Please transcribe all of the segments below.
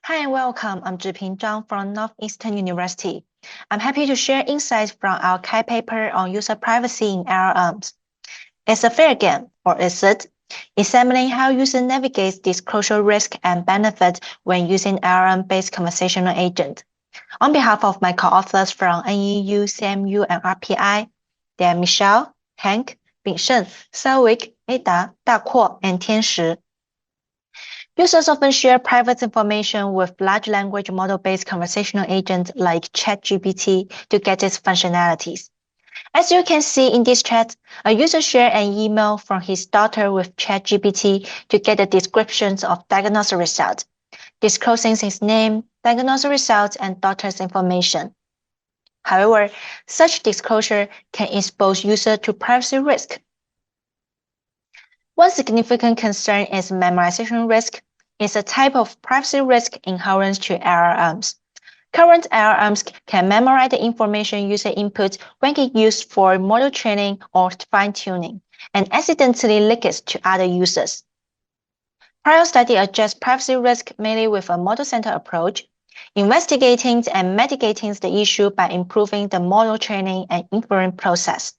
Hi and welcome. I'm Zhiping Zhang from Northeastern University. I'm happy to share insights from our CAI paper on user privacy in LLMs. It's a fair game, or is it? Examining how user navigates disclosure risk and benefit when using LLM-based conversational agent. On behalf of my co-authors from NEU, CMU, and RPI, they are Michelle, Hank, Bingsheng, Sauvik, Ada, Dakuo, and Tianshi. Users often share private information with large language model-based conversational agents like ChatGPT to get its functionalities. As you can see in this chat, a user shared an email from his daughter with ChatGPT to get the descriptions of diagnosis results, disclosing his name, diagnosis results, and daughter's information. However, such disclosure can expose user to privacy risk. One significant concern is memorization risk. It's a type of privacy risk inherent to LLMs. Current LLMs can memorize the information user inputs when used for model training or fine-tuning, and accidentally leak it to other users. Prior study addressed privacy risk mainly with a model-centered approach, investigating and mitigating the issue by improving the model training and inference process.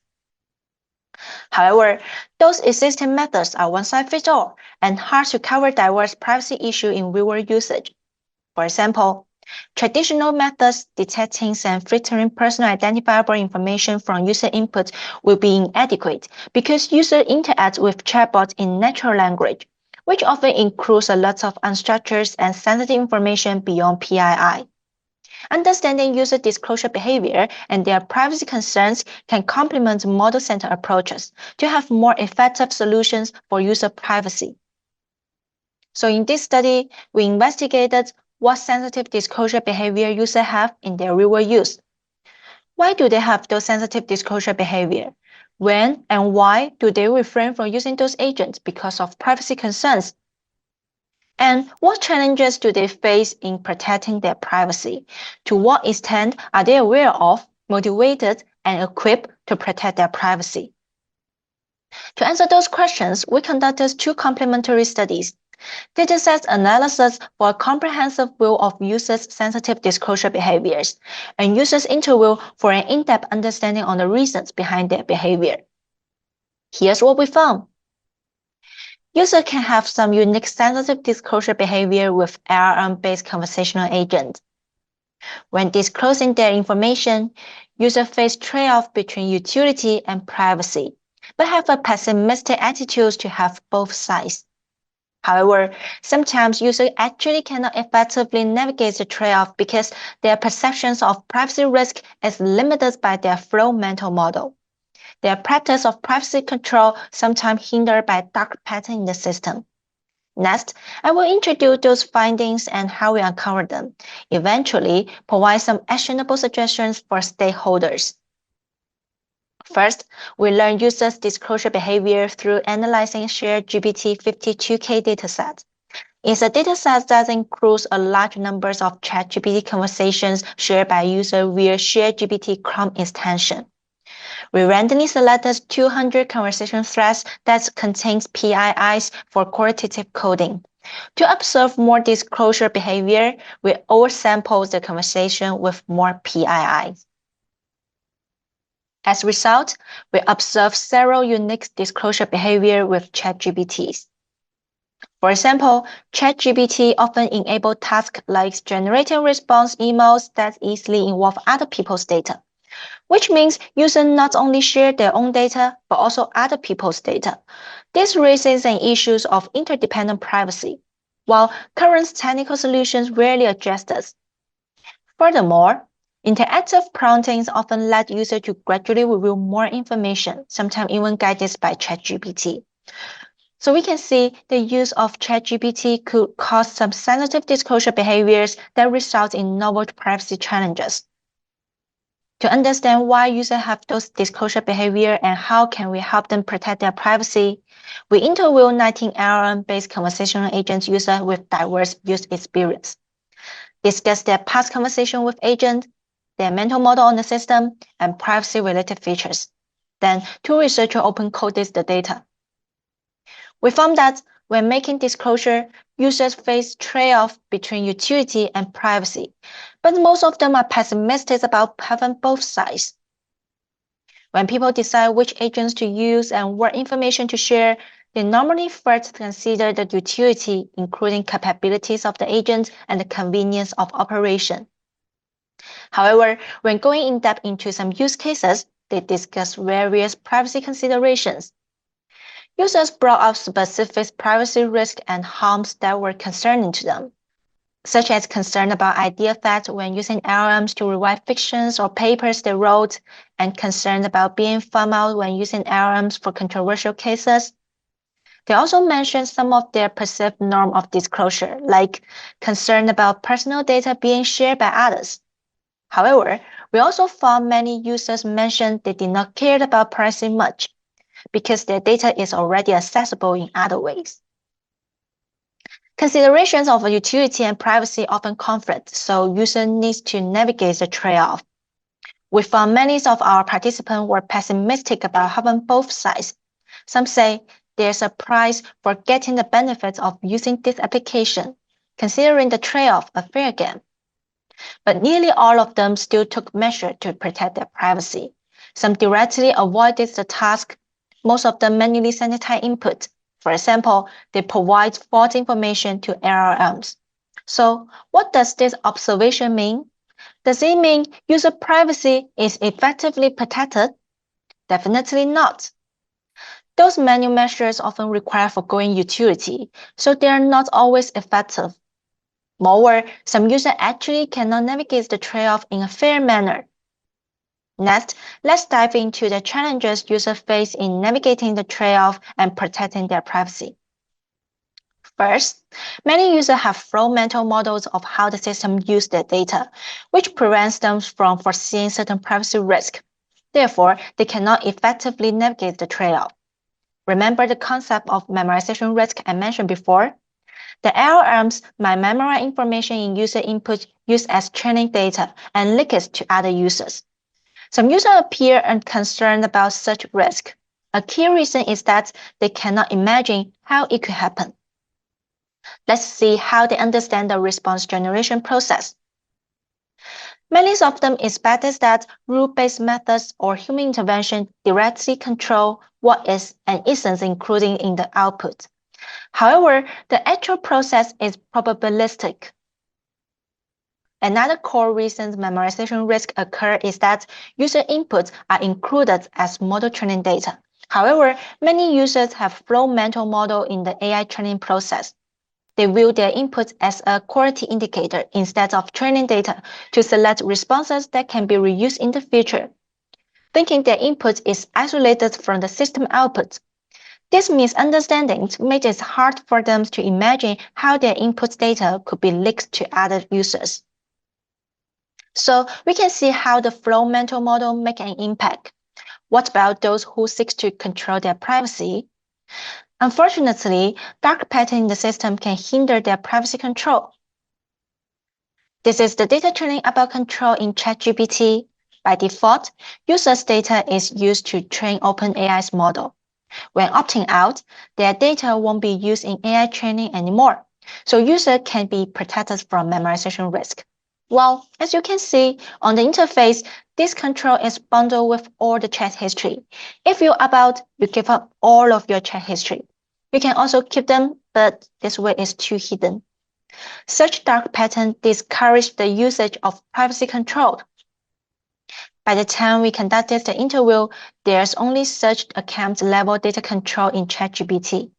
However, those existing methods are one-size-fits-all and hard to cover diverse privacy issues in real-world usage. For example, traditional methods detecting and filtering personal identifiable information from user input will be inadequate because users interact with chatbots in natural language, which often includes a lot of unstructured and sensitive information beyond PII. Understanding user disclosure behavior and their privacy concerns can complement model-centered approaches to have more effective solutions for user privacy. So in this study, we investigated what sensitive disclosure behavior users have in their real-world use. Why do they have those sensitive disclosure behavior? When and why do they refrain from using those agents because of privacy concerns? And what challenges do they face in protecting their privacy? To what extent are they aware of, motivated, and equipped to protect their privacy? To answer those questions, we conducted two complementary studies. Dataset analysis for a comprehensive view of users' sensitive disclosure behaviors, and users' interview for an in-depth understanding on the reasons behind their behavior. Here's what we found. Users can have some unique sensitive disclosure behavior with LLM-based conversational agents. When disclosing their information, users face trade-off between utility and privacy, but have a pessimistic attitude to have both sides. However, sometimes users actually cannot effectively navigate the trade-off because their perceptions of privacy risk is limited by their flow mental model. Their practice of privacy control sometimes hindered by dark patterns in the system. Next, I will introduce those findings and how we uncover them, eventually provide some actionable suggestions for stakeholders. First, we learn users' disclosure behavior through analyzing shared GPT-52K dataset. It's a dataset that includes a large number of ChatGPT conversations shared by users via shared GPT Chrome extension. We randomly selected 200 conversation threads that contains PIIs for qualitative coding. To observe more disclosure behavior, we oversample the conversation with more PIIs. As a result, we observe several unique disclosure behavior with ChatGPTs. For example, ChatGPT often enables tasks like generating response emails that easily involve other people's data, which means users not only share their own data, but also other people's data. This raises an issue of interdependent privacy, while current technical solutions rarely address this. Furthermore, interactive promptings often let users to gradually reveal more information, sometimes even guided by ChatGPT. So we can see the use of ChatGPT could cause some sensitive disclosure behaviors that result in novel privacy challenges. To understand why users have those disclosure behavior and how can we help them protect their privacy, we interviewed 19 LLM-based conversational agent users with diverse use experience. Discuss their past conversation with agent, their mental model on the system, and privacy-related features. Then, two researchers open coded the data. We found that When making disclosure, users face trade-off between utility and privacy, but most of them are pessimistic about having both sides. When people decide which agents to use and what information to share, they normally first consider the utility, including capabilities of the agent and the convenience of operation. However, when going in depth into some use cases, they discuss various privacy considerations. Users brought up specific privacy risks and harms that were concerning to them, such as concern about idea theft when using LLMs to rewrite fictions or papers they wrote, and concern about being found out when using LLMs for controversial cases. They also mentioned some of their perceived norm of disclosure, like concern about personal data being shared by others. However, we also found many users mentioned they did not care about privacy much, because their data is already accessible in other ways. Considerations of utility and privacy often conflict, so user needs to navigate the trade-off. We found many of our participants were pessimistic about having both sides. Some say there's a price for getting the benefits of using this application, considering the trade-off a fair game. But nearly all of them still took measures to protect their privacy. Some directly avoided the task. Most of them manually sanitize input. For example, they provide false information to LLMs. So, what does this observation mean? Does it mean user privacy is effectively protected? Definitely not. Those manual measures often require foregoing utility, so they are not always effective. Moreover, some users actually cannot navigate the trade-off in a fair manner. Next, let's dive into the challenges users face in navigating the trade-off and protecting their privacy. First, many users have flawed mental models of how the system uses their data, which prevents them from foreseeing certain privacy risks. Therefore, they cannot effectively navigate the trade-off. Remember the concept of memorization risk I mentioned before? The LLMs might memorize information in user input used as training data and leak it to other users. Some users appear unconcerned about such risk. A key reason is that they cannot imagine how it could happen. Let's see how they understand the response generation process. Many of them expect that rule-based methods or human intervention directly control what is and isn't included in the output. However, the actual process is probabilistic. Another core reason memorization risk occur is that user inputs are included as model training data. However, many users have flawed mental model in the AI training process. They view their inputs as a quality indicator instead of training data to select responses that can be reused in the future, thinking their input is isolated from the system output. This misunderstanding makes it hard for them to imagine how their input data could be leaked to other users. So we can see how the flawed mental model make an impact. What about those who seek to control their privacy? Unfortunately, dark patterns in the system can hinder their privacy control. This is the data training about control in ChatGPT. By default, users' data is used to train OpenAI's model. When opting out, their data won't be used in AI training anymore, so users can be protected from memorization risk. Well, as you can see on the interface, this control is bundled with all the chat history. If you opt out, you give up all of your chat history. You can also keep them, but this way is too hidden. Such dark pattern discourage the usage of privacy control. By the time we conducted the interview, there's only such account-level data control in ChatGPT.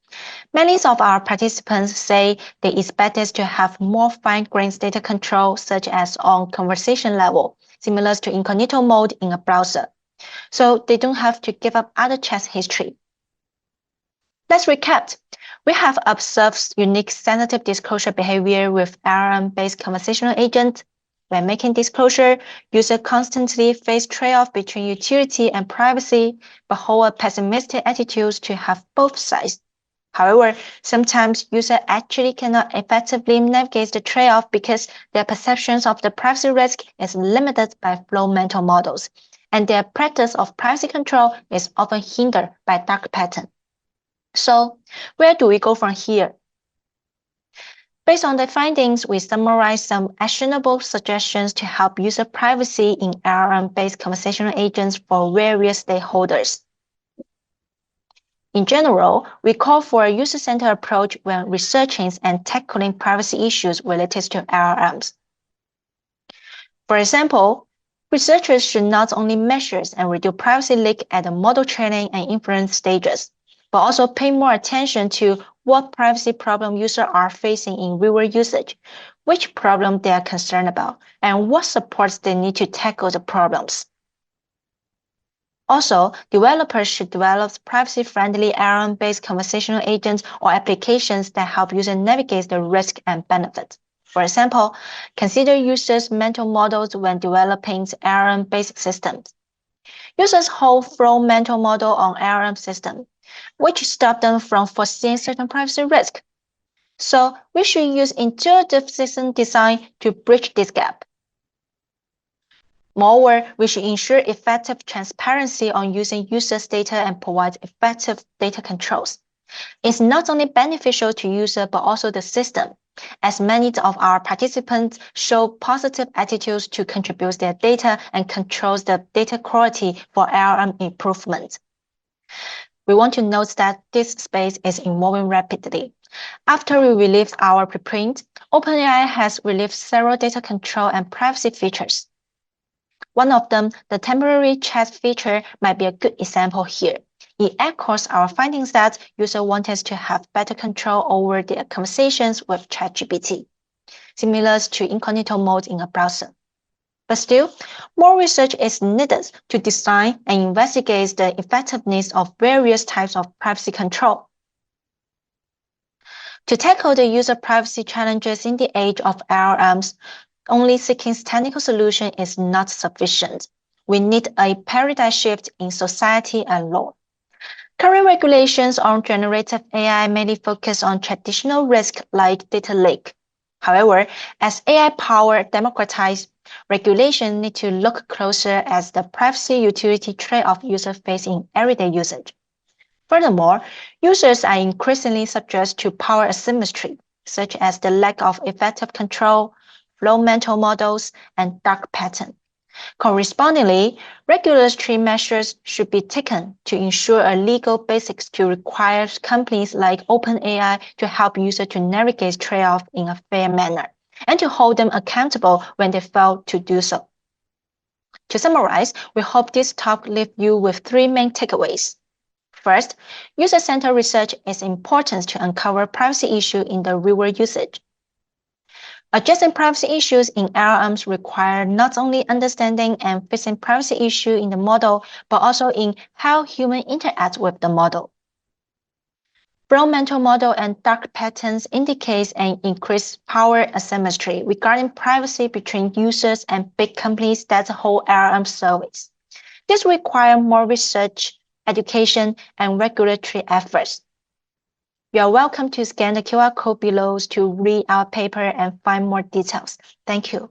Many of our participants say they expect us to have more fine-grained data control, such as on conversation level, similar to incognito mode in a browser, so they don't have to give up other chat history. Let's recap. We have observed unique sensitive disclosure behavior with LLM-based conversational agents. When making disclosure, users constantly face trade-off between utility and privacy, but hold a pessimistic attitude to have both sides. However, sometimes users actually cannot effectively navigate the trade-off because their perceptions of the privacy risk is limited by flawed mental models, and their practice of privacy control is often hindered by dark patterns. So, where do we go from here? Based on the findings, we summarize some actionable suggestions to help user privacy in LLM-based conversational agents for various stakeholders. In general, we call for a user-centered approach when researching and tackling privacy issues related to LLMs. For example, researchers should not only measure and reduce privacy leak at the model training and inference stages, but also pay more attention to what privacy problem users are facing in real-world usage, which problem they are concerned about, and what supports they need to tackle the problems. Also, developers should develop privacy-friendly LLM-based conversational agents or applications that help users navigate the risk and benefits. For example, consider users' mental models when developing LLM-based systems. Users hold flow mental model on LLM system, which stop them from foreseeing certain privacy risk. So we should use intuitive system design to bridge this gap. Moreover, we should ensure effective transparency on using users' data and provide effective data controls. It's not only beneficial to users but also the system, as many of our participants show positive attitudes to contribute their data and controls the data quality for LLM improvement. We want to note that this space is evolving rapidly. After we released our preprint, OpenAI has released several data control and privacy features. One of them, the temporary chat feature, might be a good example here. It echoes our findings that users want us to have better control over their conversations with ChatGPT, similar to incognito mode in a browser. But still, more research is needed to design and investigate the effectiveness of various types of privacy control. To tackle the user privacy challenges in the age of LLMs, only seeking technical solution is not sufficient. We need a paradigm shift in society and law. Current regulations on generative AI mainly focus on traditional risks like data leak. However, as AI power democratizes, regulation need to look closer at the privacy utility trade-off users face in everyday usage. Furthermore, users are increasingly subject to power asymmetry, such as the lack of effective control, flow mental models, and dark patterns. Correspondingly, regulatory measures should be taken to ensure a legal basis to require companies like OpenAI to help users to navigate trade-off in a fair manner, and to hold them accountable when they fail to do so. To summarize, we hope this talk leaves you with three main takeaways. First, user-centered research is important to uncover privacy issues in the real-world usage. Addressing privacy issues in LLMs require not only understanding and fixing privacy issues in the model, but also in how humans interact with the model. Broad mental model and dark patterns indicate an increased power asymmetry regarding privacy between users and big companies that hold LLM service. This requires more research, education, and regulatory efforts. You are welcome to scan the QR code below to read our paper and find more details. Thank you.